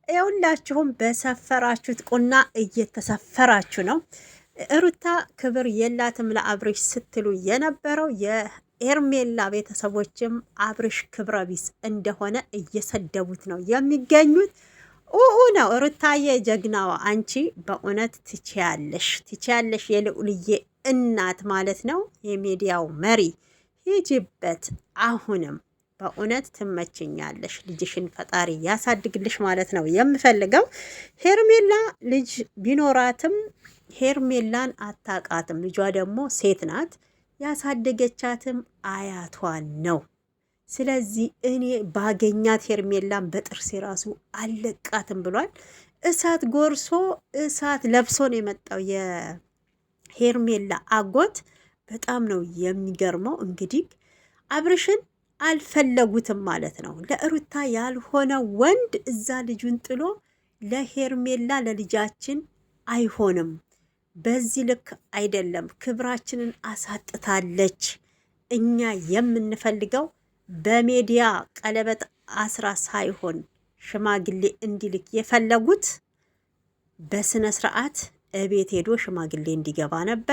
ሁላችሁም በሰፈራችሁት ቁና እየተሰፈራችሁ ነው። ሩታ ክብር የላትም ለአብርሽ ስትሉ የነበረው የሄርሜላ ቤተሰቦችም አብርሽ ክብረ ቢስ እንደሆነ እየሰደቡት ነው የሚገኙት። ነው ሩታዬ ጀግናዋ፣ አንቺ በእውነት ትችያለሽ፣ የልዑልዬ እናት ማለት ነው፣ የሚዲያው መሪ ሂጂበት። አሁንም በእውነት ትመችኛለሽ፣ ልጅሽን ፈጣሪ ያሳድግልሽ ማለት ነው የምፈልገው። ሄርሜላ ልጅ ቢኖራትም ሄርሜላን አታቃትም። ልጇ ደግሞ ሴት ናት፣ ያሳደገቻትም አያቷን ነው። ስለዚህ እኔ ባገኛት ሄርሜላን በጥርሴ ራሱ አለቃትም ብሏል። እሳት ጎርሶ እሳት ለብሶ ነው የመጣው የሄርሜላ አጎት። በጣም ነው የሚገርመው። እንግዲህ አብርሽን አልፈለጉትም ማለት ነው። ለሩታ ያልሆነ ወንድ እዛ ልጁን ጥሎ ለሄርሜላ ለልጃችን አይሆንም። በዚህ ልክ አይደለም። ክብራችንን አሳጥታለች። እኛ የምንፈልገው በሜዲያ ቀለበት አስራ ሳይሆን ሽማግሌ እንዲልክ የፈለጉት በስነ ስርዓት እቤት ሄዶ ሽማግሌ እንዲገባ ነበር።